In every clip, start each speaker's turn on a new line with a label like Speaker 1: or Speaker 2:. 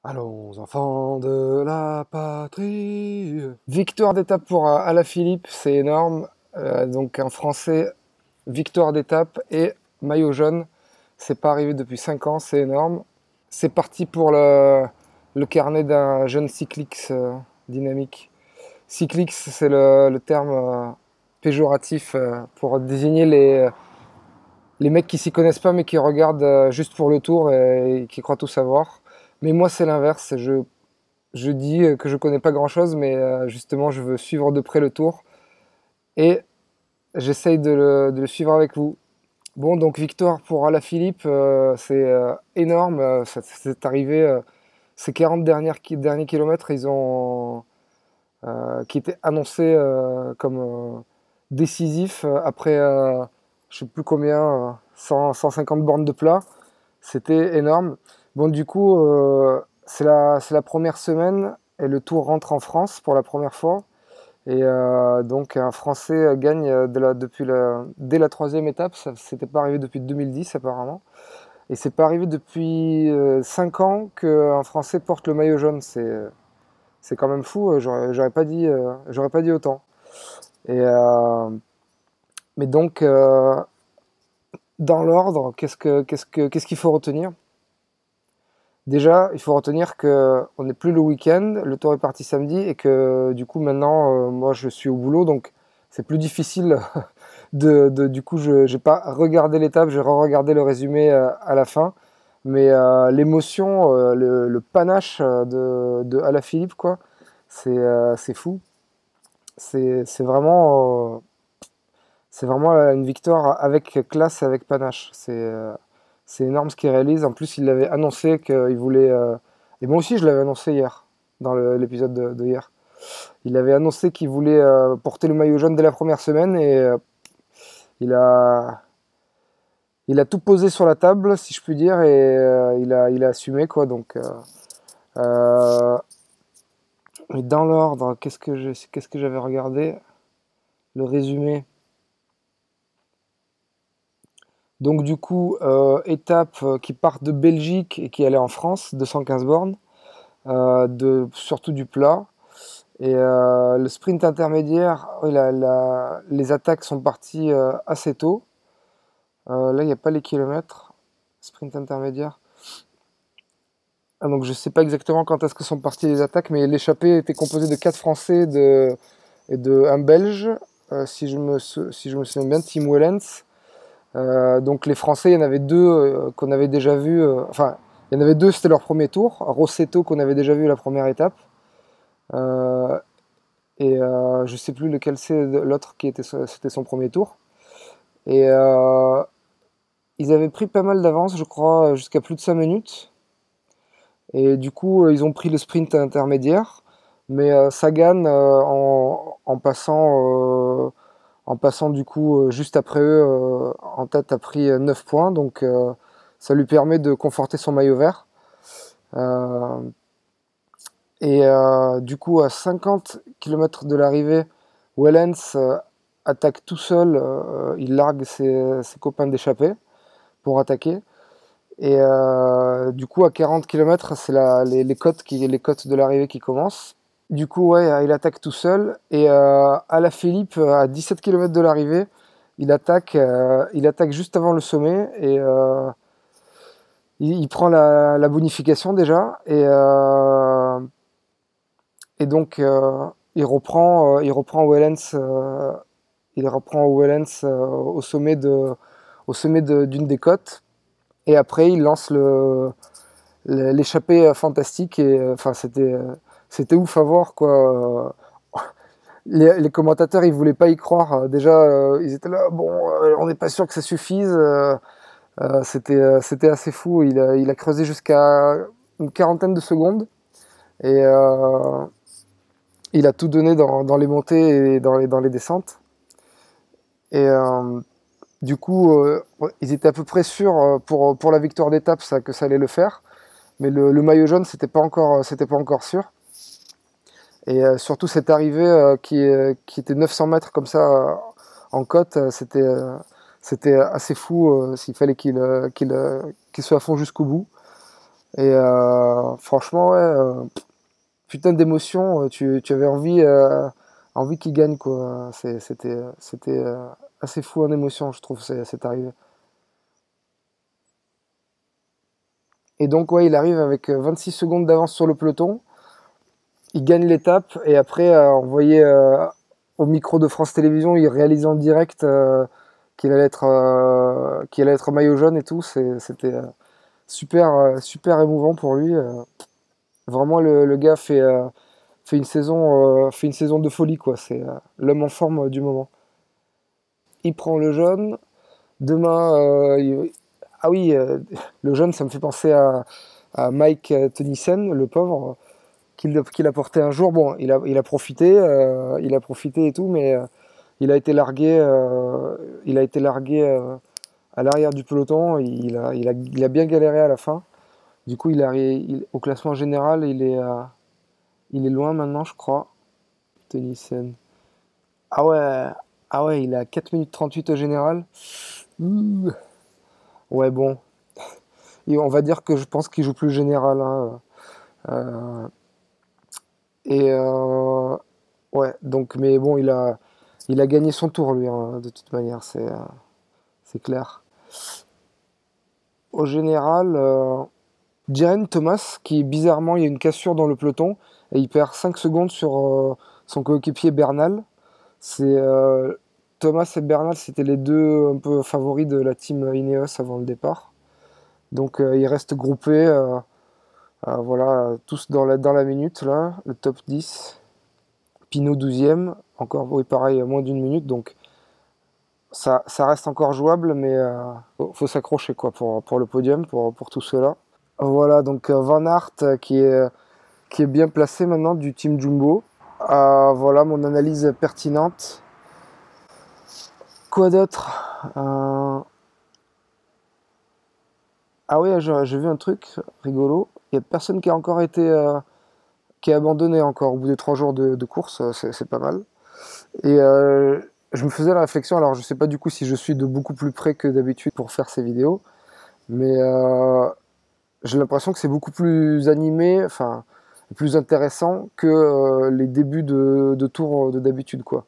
Speaker 1: Allons, enfants de la patrie. Victoire d'étape pour Alaphilippe, c'est énorme. Donc un Français, victoire d'étape et maillot jaune. C'est pas arrivé depuis 5 ans, c'est énorme. C'est parti pour le carnet d'un jeune cyclix dynamique. Cyclix, c'est le terme péjoratif pour désigner les mecs qui s'y connaissent pas mais qui regardent juste pour le tour et qui croient tout savoir. Mais moi, c'est l'inverse. Je dis que je connais pas grand-chose, mais justement, je veux suivre de près le tour et j'essaye de le suivre avec vous. Bon, donc victoire pour Alaphilippe, c'est énorme. C'est arrivé, ces 40 derniers kilomètres, qui étaient annoncés comme décisifs après, je sais plus combien, 150 bornes de plat. C'était énorme. Bon, du coup, c'est la première semaine et le Tour rentre en France pour la première fois. Et donc, un Français gagne dès la troisième étape. Ça s'était pas arrivé depuis 2010, apparemment. Et c'est pas arrivé depuis 5 ans qu'un Français porte le maillot jaune. C'est quand même fou. J'aurais pas dit autant. Et, mais donc, dans l'ordre, qu'est-ce qu'il faut retenir? Déjà, il faut retenir qu'on n'est plus le week-end, le tour est parti samedi et que du coup maintenant, moi je suis au boulot, donc c'est plus difficile du coup, je n'ai pas regardé l'étape, j'ai re-regardé le résumé à la fin, mais l'émotion, le panache de Alaphilippe, quoi, c'est fou. C'est vraiment une victoire avec classe et avec panache. C'est énorme ce qu'il réalise. En plus, il avait annoncé qu'il voulait. Et moi aussi, je l'avais annoncé hier, dans l'épisode de hier. Il avait annoncé qu'il voulait porter le maillot jaune dès la première semaine et il a, il a tout posé sur la table, si je puis dire, et il a assumé, quoi. Donc, euh, et dans l'ordre, qu'est-ce que j'avais regardé? Le résumé. Donc du coup, étape qui part de Belgique et qui allait en France, 215 bornes, surtout du plat. Et le sprint intermédiaire, oui, les attaques sont parties assez tôt. Là, il n'y a pas les kilomètres. Sprint intermédiaire. Ah, donc je ne sais pas exactement quand est-ce que sont parties les attaques, mais l'échappée était composée de 4 Français et de un Belge, si je me souviens bien, Tim Wellens. Donc les Français, il y en avait deux qu'on avait déjà vu. Enfin, il y en avait deux, c'était leur premier tour. Rossetto qu'on avait déjà vu la première étape. Euh, et je sais plus lequel c'est l'autre c'était son premier tour. Et ils avaient pris pas mal d'avance, je crois, jusqu'à plus de 5 minutes. Et du coup, ils ont pris le sprint intermédiaire. Mais Sagan, en passant du coup juste après eux en tête a pris 9 points, donc ça lui permet de conforter son maillot vert. Euh, et du coup à 50 km de l'arrivée, Wellens attaque tout seul, il largue ses copains d'échappée pour attaquer. Et du coup à 40 km, c'est les côtes de l'arrivée qui commencent. Du coup, ouais, il attaque tout seul. Et Alaphilippe, à 17 km de l'arrivée, il attaque juste avant le sommet. Et il prend la bonification déjà. Et donc, il reprend Wellens, d'une des côtes. Et après, il lance l'échappée fantastique. Et enfin, c'était ouf à voir, quoi. Les commentateurs, ils voulaient pas y croire. Déjà, ils étaient là, bon, on n'est pas sûr que ça suffise. C'était assez fou. Il a creusé jusqu'à une quarantaine de secondes et il a tout donné dans les montées et dans les descentes. Et du coup, ouais, ils étaient à peu près sûrs pour la victoire d'étape que ça allait le faire. Mais le maillot jaune, c'était pas encore sûr. Et surtout cette arrivée qui était 900 mètres comme ça en côte, c'était assez fou. S'il fallait qu'il soit à fond jusqu'au bout. Et franchement, ouais, putain d'émotion, tu avais envie qu'il gagne, quoi. C'était assez fou en émotion, je trouve, c'est arrivé. Et donc, ouais, il arrive avec 26 secondes d'avance sur le peloton. Il gagne l'étape et après, on voyait au micro de France Télévisions, il réalisait en direct qu'il allait être maillot jaune et tout. C'était super émouvant pour lui. Vraiment, le gars fait une saison de folie, quoi. C'est l'homme en forme du moment. Il prend le jaune. Demain, ah oui, le jaune, ça me fait penser à Mike Tennyson, le pauvre, qu'il a porté un jour. Bon, il a profité et tout, mais il a été largué à l'arrière du peloton. Il a bien galéré à la fin. Du coup, au classement général, il est loin maintenant, je crois. Tennyson. Ah ouais, ah ouais, il est à 4 minutes 38 au général. Ouh. Ouais, bon. Et on va dire que je pense qu'il joue plus le général, hein. Euh, et ouais, donc, mais bon, il a gagné son tour, lui, hein, de toute manière, c'est clair. Au général, Geraint Thomas, qui bizarrement, il y a une cassure dans le peloton, et il perd 5 secondes sur son coéquipier Bernal. C'est Thomas et Bernal, c'était les deux un peu favoris de la team Ineos avant le départ. Donc ils restent groupés, voilà, tous dans la minute, là, le top 10. Pinot 12e, encore, oui, pareil, à moins d'une minute, donc ça reste encore jouable, mais faut s'accrocher, quoi, pour le podium, pour tout cela. Voilà, donc Van Aert qui est bien placé maintenant du team Jumbo. Voilà mon analyse pertinente. Quoi d'autre? Ah oui, j'ai vu un truc rigolo. Il y a personne qui a encore été qui a abandonné encore au bout des 3 jours de course. C'est pas mal. Et je me faisais la réflexion. Alors je sais pas du coup si je suis de beaucoup plus près que d'habitude pour faire ces vidéos, mais j'ai l'impression que c'est beaucoup plus animé, enfin plus intéressant que les débuts de tour de d'habitude, quoi.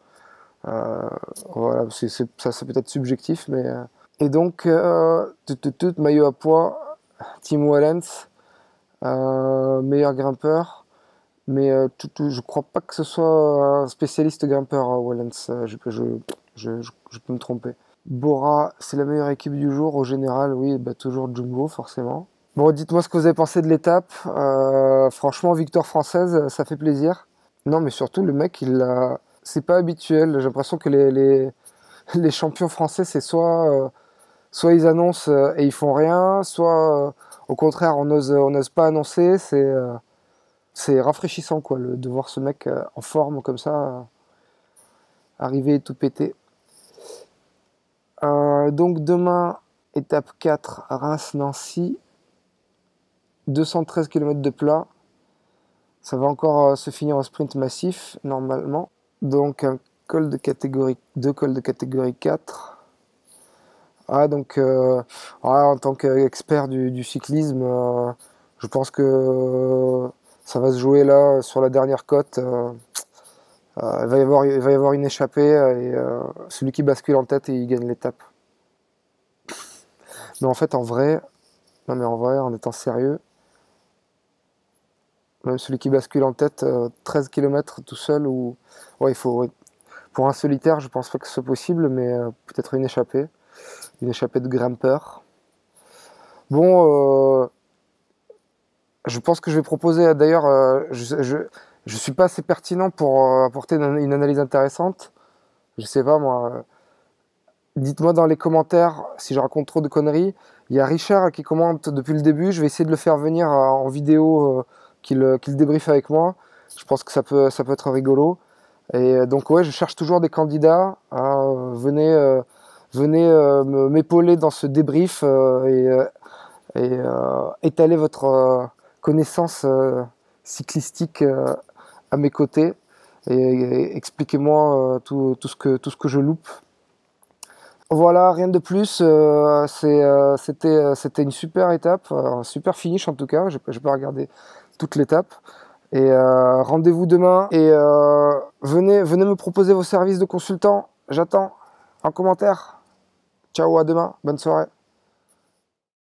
Speaker 1: Euh, voilà, ça c'est peut-être subjectif, mais et donc maillot à pois, Tim Wellens, meilleur grimpeur, mais je crois pas que ce soit un spécialiste grimpeur, Wellens. Je peux me tromper. Bora, c'est la meilleure équipe du jour au général, oui, bah, toujours Jumbo forcément. Bon, dites-moi ce que vous avez pensé de l'étape. Franchement, victoire française, ça fait plaisir. Non, mais surtout, le mec, c'est pas habituel. J'ai l'impression que les champions français, c'est soit ils annoncent et ils font rien, soit au contraire, on ose pas annoncer. C'est rafraîchissant, quoi, de voir ce mec en forme comme ça, arriver et tout péter. Donc demain, étape 4, Reims-Nancy, 213 km de plat. Ça va encore se finir en sprint massif, normalement. Donc un col de catégorie, deux cols de catégorie 4. Ah, donc en tant qu'expert du cyclisme, je pense que ça va se jouer là sur la dernière côte. Il va y avoir une échappée et celui qui bascule en tête, il gagne l'étape. Mais en fait, en vrai, non mais en vrai, en étant sérieux, même celui qui bascule en tête, 13 km tout seul, ou ouais, ouais. Pour un solitaire, je pense pas que ce soit possible, mais peut-être une échappée de grimpeur. Bon, je pense que je vais proposer, d'ailleurs, je suis pas assez pertinent pour apporter une analyse intéressante. Je sais pas moi. Dites-moi dans les commentaires si je raconte trop de conneries. Il y a Richard qui commente depuis le début. Je vais essayer de le faire venir en vidéo, qu'il débriefe avec moi. Je pense que ça peut être rigolo. Et donc ouais, je cherche toujours des candidats. Hein, venez m'épauler dans ce débrief et étaler votre connaissance cyclistique à mes côtés et expliquez-moi tout ce que je loupe. Voilà, rien de plus. C'était une super étape, un super finish en tout cas. J'ai pas regardé toute l'étape. Et rendez-vous demain. Et venez me proposer vos services de consultant. J'attends en commentaire. Ciao, à demain. Bonne soirée.